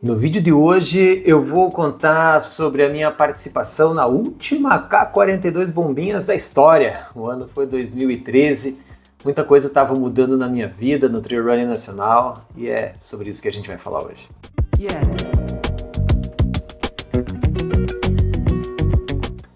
No vídeo de hoje eu vou contar sobre a minha participação na última K42 Bombinhas da história. O ano foi 2013, muita coisa estava mudando na minha vida, no Trail Running Nacional, e é sobre isso que a gente vai falar hoje.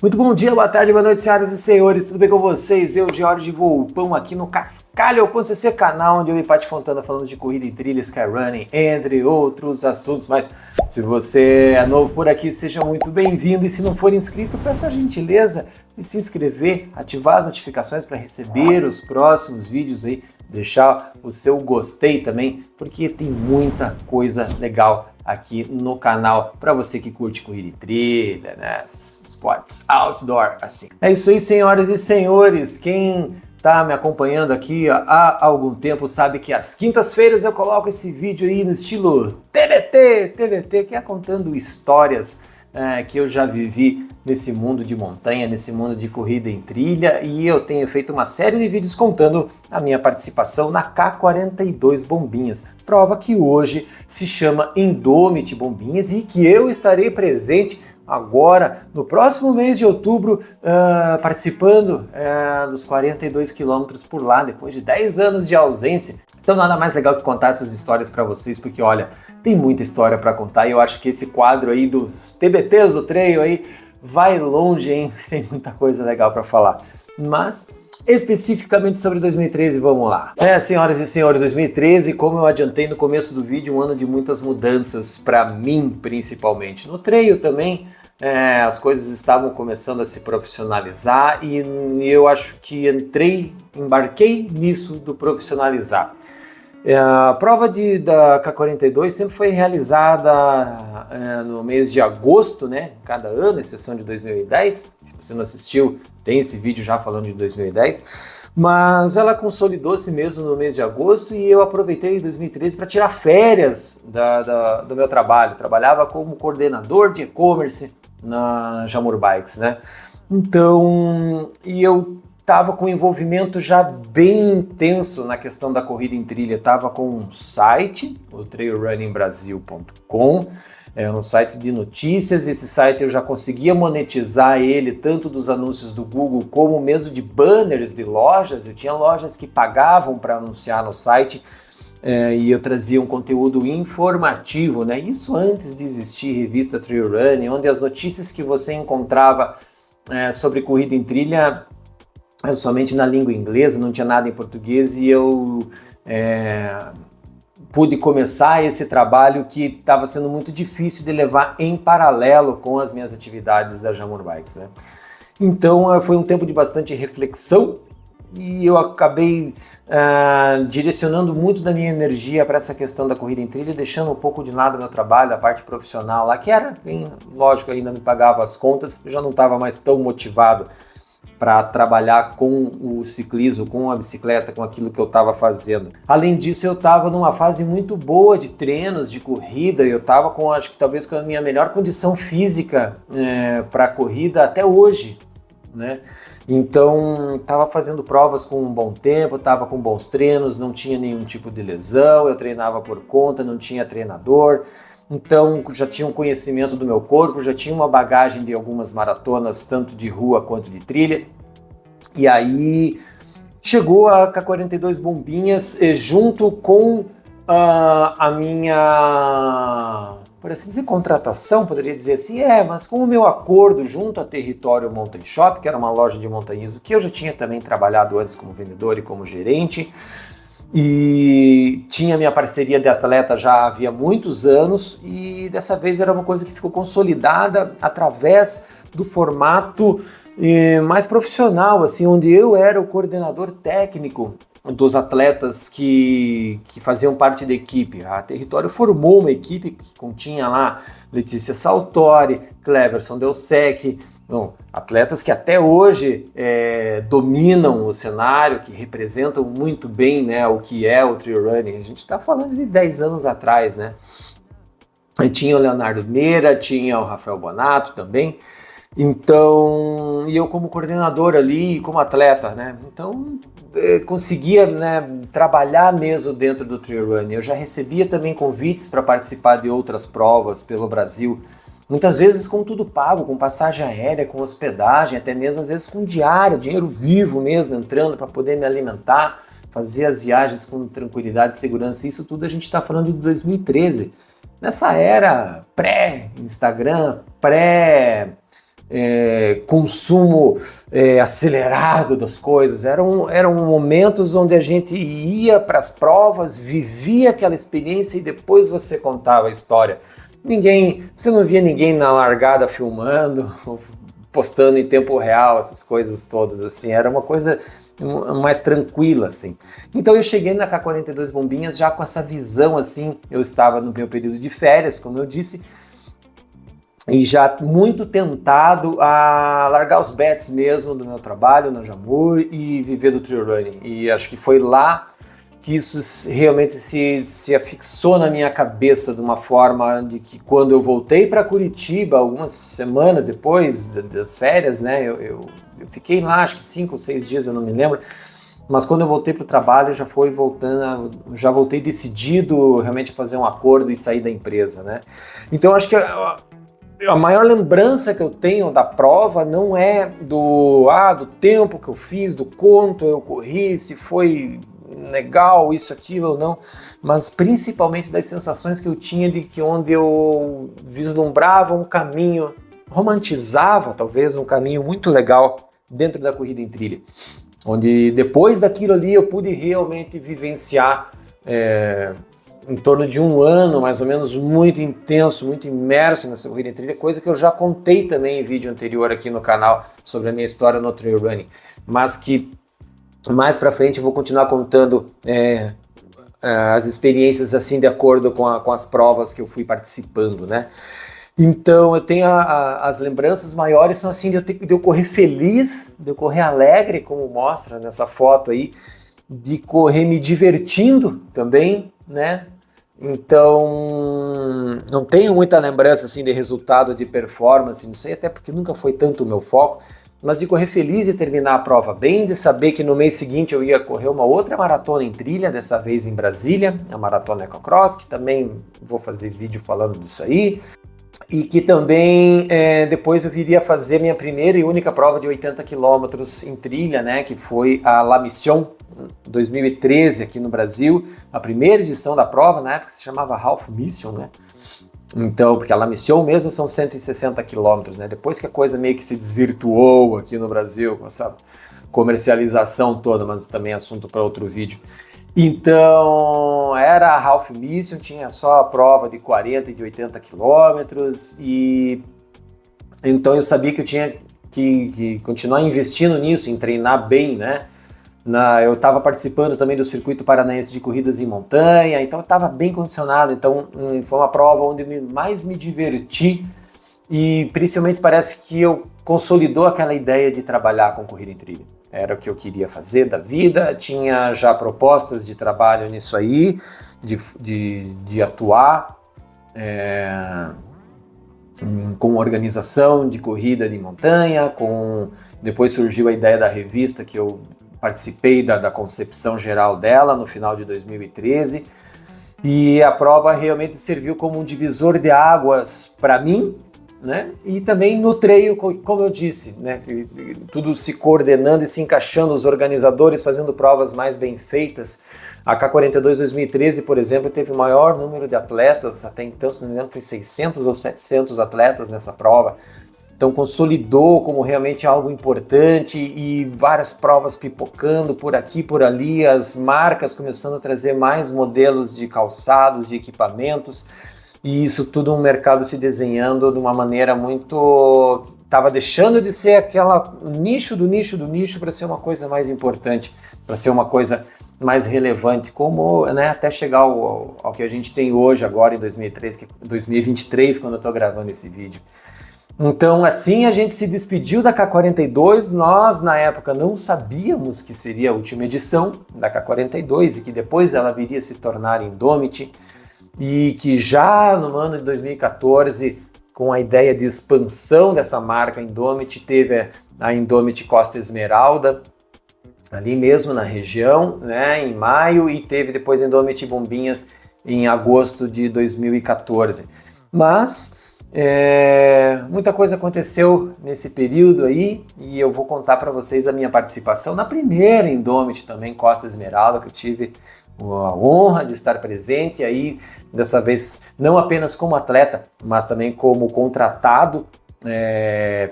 Muito bom dia, boa tarde, boa noite, senhoras e senhores, tudo bem com vocês? Eu, Jorge Volpão, aqui no Cascalho.cc, canal onde eu e Paty Fontana falamos de corrida em trilha, skyrunning, entre outros assuntos. Mas se você é novo por aqui, seja muito bem-vindo, e se não for inscrito, peça a gentileza de se inscrever, ativar as notificações para receber os próximos vídeos aí, deixar o seu gostei também, porque tem muita coisa legal aqui no canal para você que curte corrida e trilha, né, esportes outdoor, assim. É isso aí, senhoras e senhores, quem tá me acompanhando aqui há algum tempo sabe que às quintas-feiras eu coloco esse vídeo aí no estilo TBT, que é contando histórias que eu já vivi nesse mundo de montanha, nesse mundo de corrida em trilha, e eu tenho feito uma série de vídeos contando a minha participação na K42 Bombinhas, prova que hoje se chama Indomit Bombinhas e que eu estarei presente agora no próximo mês de outubro, participando dos 42 quilômetros por lá, depois de 10 anos de ausência. Então nada mais legal que contar essas histórias para vocês, porque olha, tem muita história para contar e eu acho que esse quadro aí dos TBTs do trail aí vai longe, hein? Tem muita coisa legal para falar. Mas especificamente sobre 2013, vamos lá. Senhoras e senhores, 2013, como eu adiantei no começo do vídeo, um ano de muitas mudanças para mim, principalmente. No trail também, as coisas estavam começando a se profissionalizar e eu acho que embarquei nisso do profissionalizar. A prova da K42 sempre foi realizada no mês de agosto, né? Cada ano, exceção de 2010. Se você não assistiu, tem esse vídeo já falando de 2010. Mas ela consolidou-se mesmo no mês de agosto e eu aproveitei 2013 para tirar férias do meu trabalho. Trabalhava como coordenador de e-commerce na Jamur Bikes, né? Então, eu estava com envolvimento já bem intenso na questão da corrida em trilha. Estava com um site, o trailrunningbrasil.com, um site de notícias. Esse site eu já conseguia monetizar ele tanto dos anúncios do Google como mesmo de banners de lojas. Eu tinha lojas que pagavam para anunciar no site e eu trazia um conteúdo informativo, né? Isso antes de existir revista Trail Running, onde as notícias que você encontrava sobre corrida em trilha somente na língua inglesa, não tinha nada em português, e eu pude começar esse trabalho que estava sendo muito difícil de levar em paralelo com as minhas atividades da Jamur Bikes, né? Então foi um tempo de bastante reflexão e eu acabei direcionando muito da minha energia para essa questão da corrida em trilha, deixando um pouco de lado o meu trabalho, a parte profissional lá, que era, lógico, ainda me pagava as contas, eu já não estava mais tão motivado para trabalhar com o ciclismo, com a bicicleta, com aquilo que eu estava fazendo. Além disso, eu estava numa fase muito boa de treinos, de corrida, eu estava com, acho que talvez com a minha melhor condição física para a corrida até hoje, né? Então, estava fazendo provas com um bom tempo, estava com bons treinos, não tinha nenhum tipo de lesão, eu treinava por conta, não tinha treinador. Então já tinha um conhecimento do meu corpo, já tinha uma bagagem de algumas maratonas, tanto de rua quanto de trilha. E aí chegou a K42 Bombinhas junto com a minha, por assim dizer, contratação, poderia dizer assim, mas com o meu acordo junto à Território Mountain Shop, que era uma loja de montanhismo que eu já tinha também trabalhado antes como vendedor e como gerente. E tinha minha parceria de atleta já havia muitos anos e dessa vez era uma coisa que ficou consolidada através do formato mais profissional, assim, onde eu era o coordenador técnico dos atletas que faziam parte da equipe. A Território formou uma equipe que continha lá Letícia Saltori, Cleverson Delsec, atletas que até hoje dominam o cenário, que representam muito bem, né, o que é o trail running. A gente está falando de 10 anos atrás, né? E tinha o Leonardo Meira, tinha o Rafael Bonato também. Então, e eu como coordenador ali, como atleta, né? Então, conseguia, né, trabalhar mesmo dentro do trail running. Eu já recebia também convites para participar de outras provas pelo Brasil, muitas vezes com tudo pago, com passagem aérea, com hospedagem, até mesmo às vezes com diária, dinheiro vivo mesmo, entrando para poder me alimentar, fazer as viagens com tranquilidade e segurança. Isso tudo a gente está falando de 2013. Nessa era pré-Instagram, consumo acelerado das coisas, eram momentos onde a gente ia para as provas, vivia aquela experiência e depois você contava a história. Você não via ninguém na largada filmando, postando em tempo real, essas coisas todas, assim, era uma coisa mais tranquila, assim. Então eu cheguei na K42 Bombinhas já com essa visão, assim, eu estava no meu período de férias, como eu disse, e já muito tentado a largar os bets mesmo do meu trabalho na Jamur e viver do trail running. E acho que foi lá que isso realmente se afixou na minha cabeça de uma forma de que quando eu voltei para Curitiba, algumas semanas depois das férias, né, eu fiquei lá acho que 5 ou 6 dias, eu não me lembro, mas quando eu voltei para o trabalho já voltei decidido realmente a fazer um acordo e sair da empresa, né. Então acho que a maior lembrança que eu tenho da prova não é do tempo que eu fiz, do quanto eu corri, se foi legal isso, aquilo ou não, mas principalmente das sensações que eu tinha de que onde eu vislumbrava um caminho, romantizava talvez um caminho muito legal dentro da corrida em trilha, onde depois daquilo ali eu pude realmente vivenciar em torno de um ano, mais ou menos, muito intenso, muito imerso nessa corrida em trilha, coisa que eu já contei também em vídeo anterior aqui no canal sobre a minha história no trail running, mas que mais pra frente eu vou continuar contando as experiências assim de acordo com as provas que eu fui participando, né? Então eu tenho as lembranças maiores são assim de eu correr feliz, de eu correr alegre, como mostra nessa foto aí, de correr me divertindo também, né? Então, não tenho muita lembrança assim de resultado de performance, não sei, até porque nunca foi tanto o meu foco, mas de correr feliz e terminar a prova bem, de saber que no mês seguinte eu ia correr uma outra maratona em trilha, dessa vez em Brasília, a Maratona Ecocross, que também vou fazer vídeo falando disso aí, e que também depois eu viria fazer minha primeira e única prova de 80 quilômetros em trilha, né, que foi a La Mission 2013 aqui no Brasil, a primeira edição da prova, na época se chamava Half Mission, né? Então, porque a La Mission mesmo são 160 quilômetros, né? Depois que a coisa meio que se desvirtuou aqui no Brasil, com essa comercialização toda, mas também assunto para outro vídeo. Então, era a Half Mission, tinha só a prova de 40 e de 80 quilômetros, e então eu sabia que eu tinha que continuar investindo nisso, em treinar bem, né? Eu estava participando também do Circuito Paranaense de Corridas em Montanha, então eu estava bem condicionado, então foi uma prova onde mais me diverti e principalmente parece que eu consolidou aquela ideia de trabalhar com corrida em trilha. Era o que eu queria fazer da vida, tinha já propostas de trabalho nisso aí, de atuar com organização de corrida de montanha, depois surgiu a ideia da revista que eu participei da concepção geral dela no final de 2013 e a prova realmente serviu como um divisor de águas para mim, né? E também no trail, como eu disse, né? Tudo se coordenando e se encaixando, os organizadores fazendo provas mais bem feitas. A K42 2013, por exemplo, teve o maior número de atletas, até então, se não me engano, foi 600 ou 700 atletas nessa prova. Então consolidou como realmente algo importante e várias provas pipocando por aqui, por ali, as marcas começando a trazer mais modelos de calçados, de equipamentos, e isso tudo um mercado se desenhando de uma maneira muito... Estava deixando de ser aquela nicho do nicho do nicho para ser uma coisa mais importante, para ser uma coisa mais relevante, como, né, até chegar ao que a gente tem hoje, agora em 2023, quando eu estou gravando esse vídeo. Então, assim a gente se despediu da K42, nós na época não sabíamos que seria a última edição da K42 e que depois ela viria se tornar Indomit e que já no ano de 2014 com a ideia de expansão dessa marca Indomit. Teve a Indomit Costa Esmeralda, ali mesmo na região, né, em maio, e teve depois a Indomit Bombinhas em agosto de 2014. Mas muita coisa aconteceu nesse período aí, e eu vou contar para vocês a minha participação na primeira Indomit também, Costa Esmeralda, que eu tive a honra de estar presente aí, dessa vez não apenas como atleta, mas também como contratado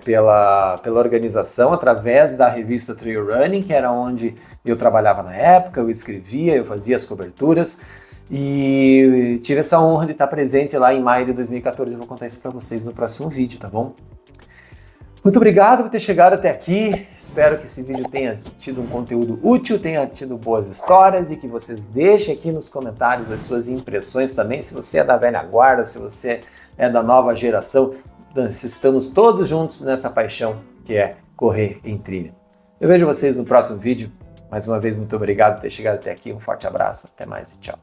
pela organização, através da revista Trail Running, que era onde eu trabalhava na época, eu escrevia, eu fazia as coberturas, e tive essa honra de estar presente lá em maio de 2014. Eu vou contar isso para vocês no próximo vídeo, tá bom? Muito obrigado por ter chegado até aqui, espero que esse vídeo tenha tido um conteúdo útil, tenha tido boas histórias, e que vocês deixem aqui nos comentários as suas impressões também, se você é da velha guarda, se você é da nova geração. Estamos todos juntos nessa paixão que é correr em trilha. Eu vejo vocês no próximo vídeo. Mais uma vez, muito obrigado por ter chegado até aqui, um forte abraço, até mais e tchau.